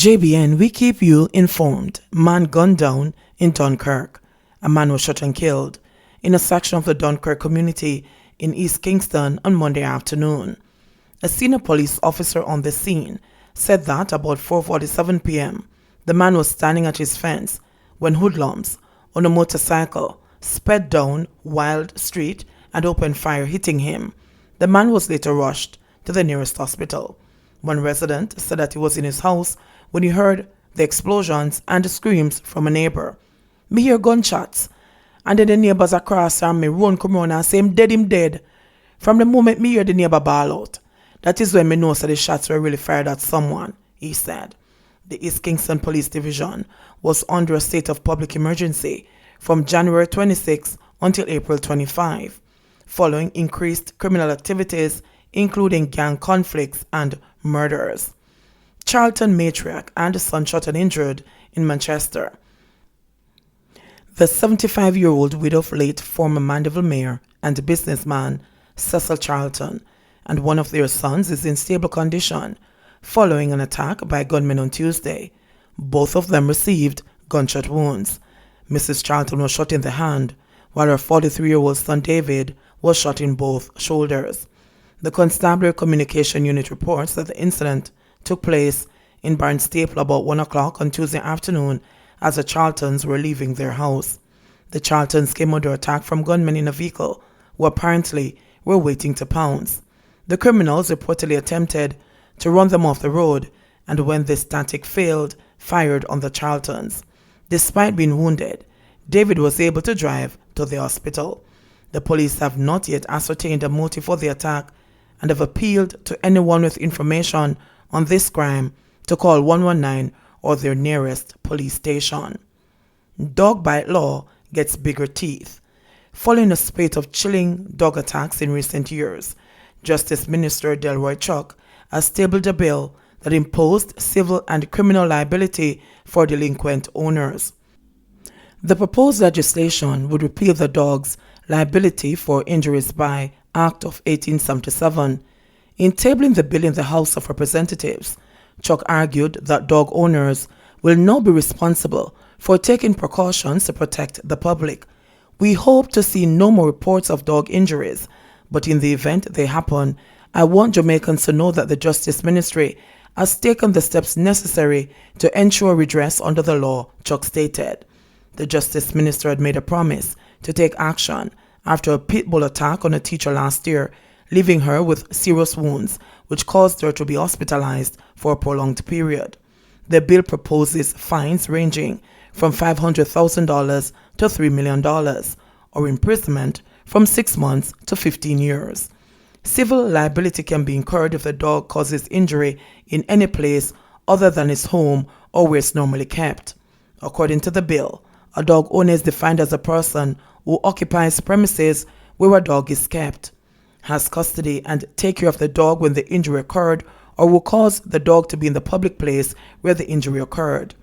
JBN, we keep you informed. Man gunned down in Dunkirk. A man was shot and killed in a section of the Dunkirk community in East Kingston on Monday afternoon. A senior police officer on the scene said that about 4:47 p.m., the man was standing at his fence when hoodlums on a motorcycle sped down Wild Street and opened fire, hitting him. The man was later rushed to the nearest hospital. One resident said that he was in his house when he heard the explosions and the screams from a neighbor. Me hear gunshots, and then the neighbors across and me run come around and say him dead. From the moment me hear the neighbor bawl out, that is when me know that the shots were really fired at someone, he said. The East Kingston Police Division was under a state of public emergency from January 26 until April 25, following increased criminal activities including gang conflicts and murders. Charlton matriarch and son shot and injured in Manchester. The 75-year-old widow of late former Mandeville mayor and businessman Cecil Charlton and one of their sons is in stable condition following an attack by gunmen on Tuesday. Both of them received gunshot wounds. Mrs. Charlton was shot in the hand, while her 43-year-old son David was shot in both shoulders. The Constabulary Communication Unit reports that the incident took place in Barnstaple about 1 o'clock on Tuesday afternoon as the Charltons were leaving their house. The Charltons came under attack from gunmen in a vehicle who apparently were waiting to pounce. The criminals reportedly attempted to run them off the road and when this tactic failed, fired on the Charltons. Despite being wounded, David was able to drive to the hospital. The police have not yet ascertained a motive for the attack and have appealed to anyone with information on this crime to call 119 or their nearest police station. Dog bite law gets bigger teeth. Following a spate of chilling dog attacks in recent years, Justice Minister Delroy Chuck has tabled a bill that imposed civil and criminal liability for delinquent owners. The proposed legislation would repeal the dog's liability for injuries by Act of 1877. In tabling the bill in the House of Representatives, Chuck argued that dog owners will now be responsible for taking precautions to protect the public. We hope to see no more reports of dog injuries, but in the event they happen, I want Jamaicans to know that the Justice Ministry has taken the steps necessary to ensure redress under the law, Chuck stated. The Justice Minister had made a promise to take action after a pit bull attack on a teacher last year, leaving her with serious wounds, which caused her to be hospitalized for a prolonged period. The bill proposes fines ranging from $500,000 to $3 million, or imprisonment from 6 months to 15 years. Civil liability can be incurred if the dog causes injury in any place other than its home or where it's normally kept. According to the bill, a dog owner is defined as a person who occupies premises where a dog is kept, has custody and take care of the dog when the injury occurred, or will cause the dog to be in the public place where the injury occurred.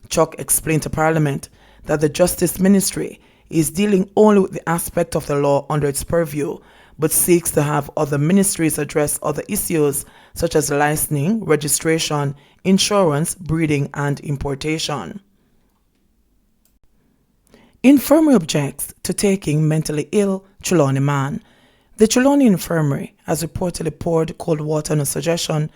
Chuck explained to Parliament that the Justice Ministry is dealing only with the aspect of the law under its purview, but seeks to have other ministries address other issues such as licensing, registration, insurance, breeding, and importation. Infirmary objects to taking mentally ill Trelawney man. The Trelawney Infirmary has reportedly poured cold water on a suggestion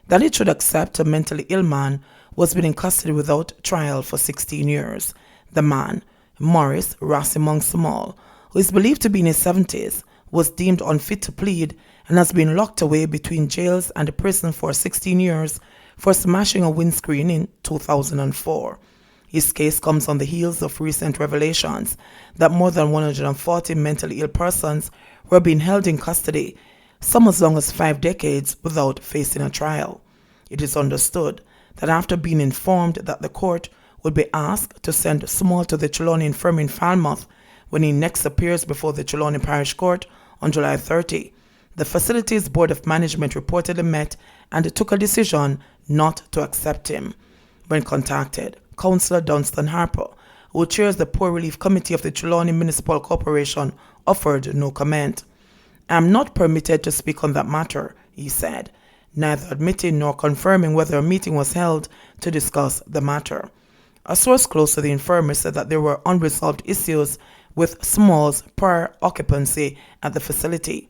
that it should accept a mentally ill man who has been in custody without trial for 16 years. The man, Morris Rassimong Small, who is believed to be in his 70s, was deemed unfit to plead and has been locked away between jails and prison for 16 years for smashing a windscreen in 2004. His case comes on the heels of recent revelations that more than 140 mentally ill persons were being held in custody, some as long as 5 decades, without facing a trial. It is understood that after being informed that the court would be asked to send Small to the Trelawney Infirmary in Falmouth when he next appears before the Trelawney Parish Court on July 30, the facility's Board of Management reportedly met and took a decision not to accept him. When contacted, Councillor Dunstan Harper, who chairs the Poor Relief Committee of the Trelawney Municipal Corporation, offered no comment. "I am not permitted to speak on that matter," he said. neither admitting nor confirming whether a meeting was held to discuss the matter. A source close to the infirmary said that there were unresolved issues with Small's prior occupancy at the facility.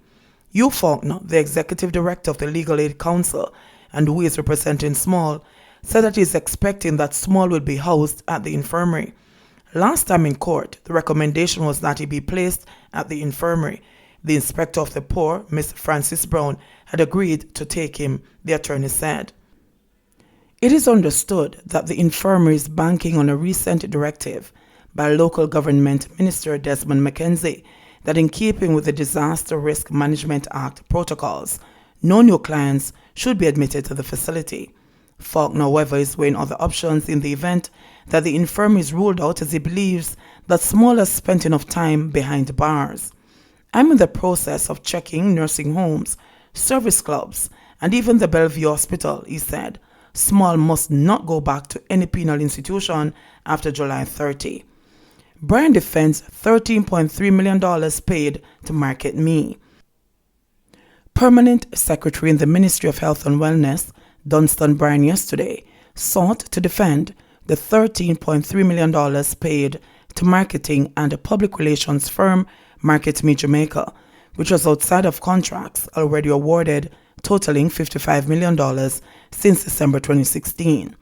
Hugh Faulkner, the executive director of the Legal Aid Council and who is representing Small, said that he is expecting that Small will be housed at the infirmary. Last time in court, the recommendation was that he be placed at the infirmary. The inspector of the poor, Miss Frances Brown, had agreed to take him, the attorney said. It is understood that the infirmary is banking on a recent directive by local government minister Desmond McKenzie that in keeping with the Disaster Risk Management Act protocols, no new clients should be admitted to the facility. Faulkner, however, is weighing other options in the event that the infirmary is ruled out, as he believes that Small has spent enough time behind bars. I'm in the process of checking nursing homes, service clubs, and even the Bellevue Hospital, he said. Small must not go back to any penal institution after July 30. Brian defends $13.3 million paid to market me. Permanent Secretary in the Ministry of Health and Wellness, Dunstan Bryan, yesterday sought to defend the $13.3 million paid to marketing and public relations firm Market Me Jamaica, which was outside of contracts already awarded totaling $55 million since December 2016.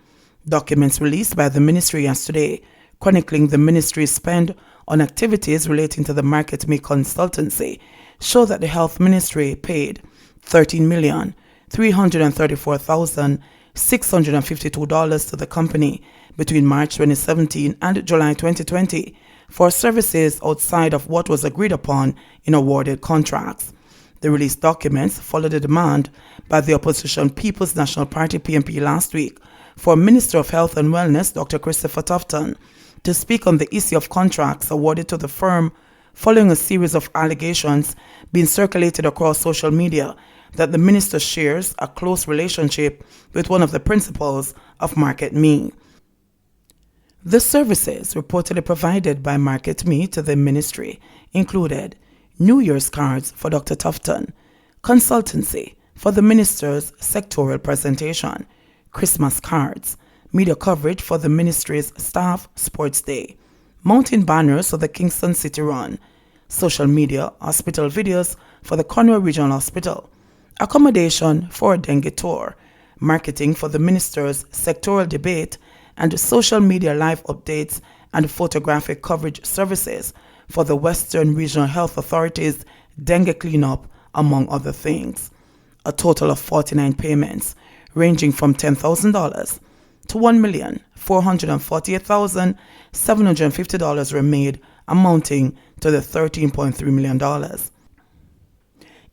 Documents released by the ministry yesterday chronicling the ministry's spend on activities relating to the Market Me consultancy show that the health ministry paid $13,334,652 to the company between March 2017 and July 2020 for services outside of what was agreed upon in awarded contracts. The released documents followed a demand by the opposition People's National Party PNP last week for Minister of Health and Wellness Dr. Christopher Tufton to speak on the issue of contracts awarded to the firm following a series of allegations being circulated across social media that the minister shares a close relationship with one of the principals of Market Me. The services reportedly provided by Market Me to the ministry included New Year's cards for Dr. Tufton, consultancy for the minister's sectorial presentation, Christmas cards, media coverage for the ministry's staff sports day, mounting banners for the Kingston City Run, social media hospital videos for the Conway Regional Hospital, accommodation for a dengue tour, marketing for the minister's sectorial debate, and social media live updates and photographic coverage services for the Western Regional Health Authority's dengue cleanup, among other things. A total of 49 payments, ranging from $10,000 to $1,448,750 were made, amounting to the $13.3 million.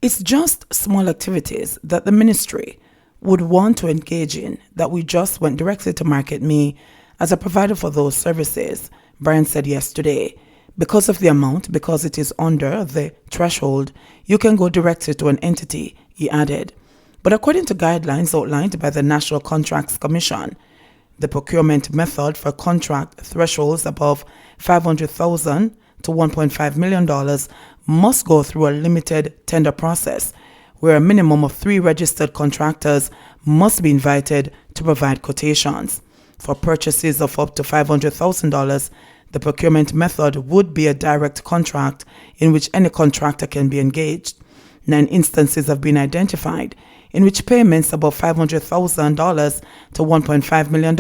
It's just small activities that the ministry would want to engage in that we just went directly to Market Me as a provider for those services, Brian said yesterday. Because of the amount, because it is under the threshold, you can go directly to an entity, he added. But according to guidelines outlined by the National Contracts Commission, the procurement method for contract thresholds above $500,000 to $1.5 million must go through a limited tender process where a minimum of 3 registered contractors must be invited to provide quotations. For purchases of up to $500,000, the procurement method would be a direct contract in which any contractor can be engaged. 9 instances have been identified in which payments above $500,000 to $1.5 million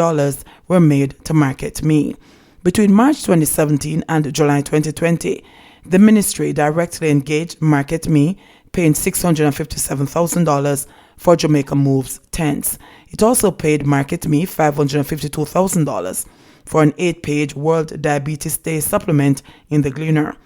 were made to Market Me. Between March 2017 and July 2020, the ministry directly engaged Market Me, paying $657,000 for Jamaica Moves tents. It also paid Market Me $552,000 for an 8-page World Diabetes Day supplement in the Gleaner.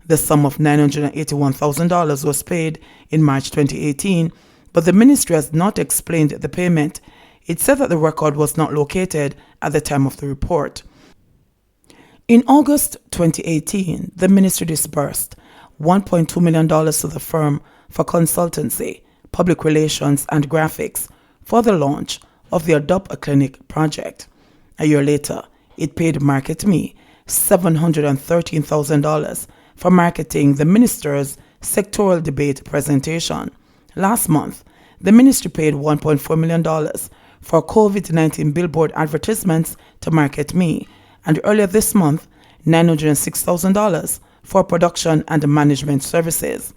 The sum of $981,000 was paid in March 2018, but the ministry has not explained the payment. It said that the record was not located at the time of the report. In August 2018, the ministry disbursed $1.2 million to the firm for consultancy, public relations, and graphics for the launch of the Adopt a Clinic project. A year later, it paid Market Me $713,000 for marketing the minister's sectoral debate presentation. Last month, The ministry paid $1.4 million for COVID-19 billboard advertisements to market me, and earlier this month, $906,000 for production and management services.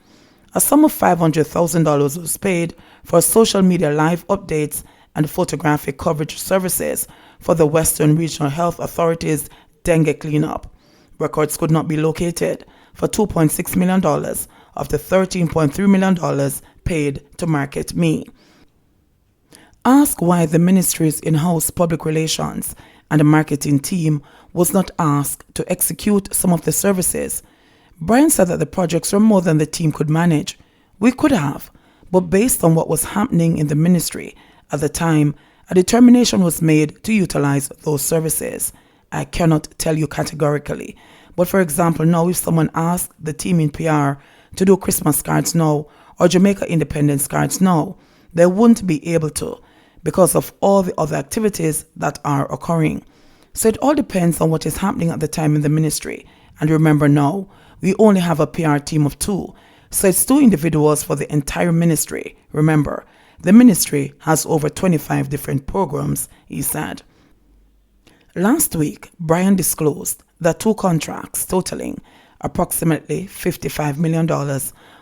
A sum of $500,000 was paid for social media live updates and photographic coverage services for the Western Regional Health Authority's dengue cleanup. Records could not be located for $2.6 million of the $13.3 million paid to market me. Asked why the ministry's in-house public relations and marketing team was not asked to execute some of the services, Brian said that the projects were more than the team could manage. We could have, but based on what was happening in the ministry at the time, a determination was made to utilize those services. I cannot tell you categorically, but for example, now if someone asked the team in PR to do Christmas cards now or Jamaica Independence cards now, they wouldn't be able to because of all the other activities that are occurring. So it all depends on what is happening at the time in the ministry. And remember now, we only have a PR team of 2, so it's 2 individuals for the entire ministry. Remember, the ministry has over 25 different programs, he said. Last week, Brian disclosed that 2 contracts totaling approximately $55 million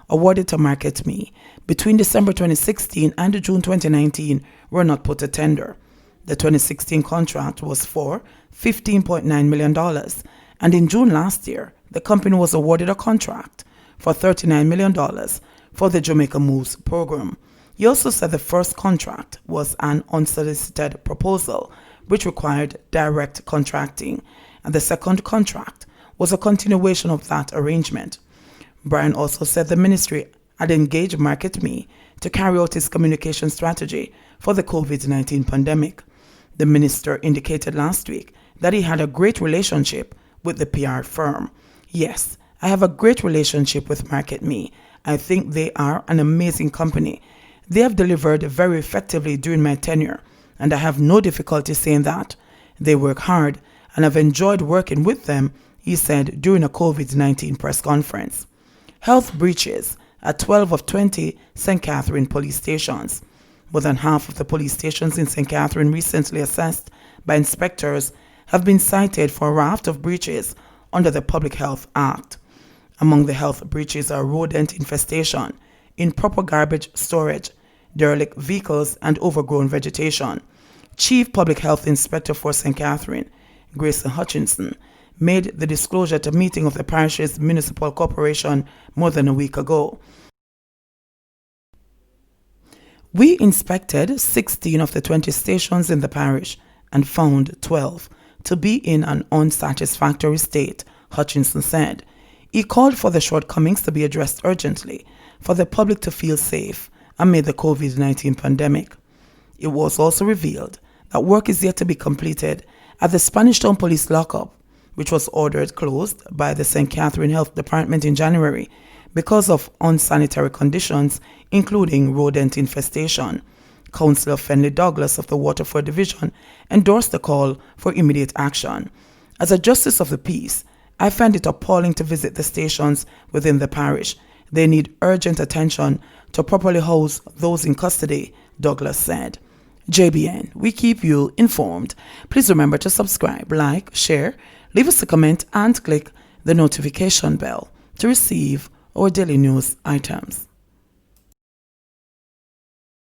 awarded to Market Me between December 2016 and June 2019 were not put to tender. The 2016 contract was for $15.9 million, and in June last year, the company was awarded a contract for $39 million for the Jamaica Moves program. He also said the first contract was an unsolicited proposal, which required direct contracting, and the second contract was a continuation of that arrangement. Brian also said the ministry had engaged Market Me to carry out its communication strategy for the COVID-19 pandemic. The minister indicated last week that he had a great relationship with the PR firm. Yes, I have a great relationship with Market Me. I think they are an amazing company. They have delivered very effectively during my tenure, and I have no difficulty saying that. They work hard, and I've enjoyed working with them, he said during a COVID-19 press conference. Health breaches at 12 of 20 St. Catherine police stations. More than half of the police stations in St. Catherine recently assessed by inspectors have been cited for a raft of breaches under the Public Health Act. Among the health breaches are rodent infestation, improper garbage storage, derelict vehicles, and overgrown vegetation. Chief Public Health Inspector for St. Catherine, Grayson Hutchinson, made the disclosure at a meeting of the parish's municipal corporation more than a week ago. We inspected 16 of the 20 stations in the parish and found 12 to be in an unsatisfactory state, Hutchinson said. He called for the shortcomings to be addressed urgently for the public to feel safe amid the COVID-19 pandemic. It was also revealed that work is yet to be completed at the Spanish Town Police lockup, which was ordered closed by the St. Catherine Health Department in January because of unsanitary conditions, including rodent infestation. Councillor Fenley Douglas of the Waterford Division endorsed the call for immediate action. As a justice of the peace, I find it appalling to visit the stations within the parish. They need urgent attention to properly house those in custody, Douglas said. JBN, we keep you informed. Please remember to subscribe, like, share, leave us a comment, and click the notification bell to receive our daily news items.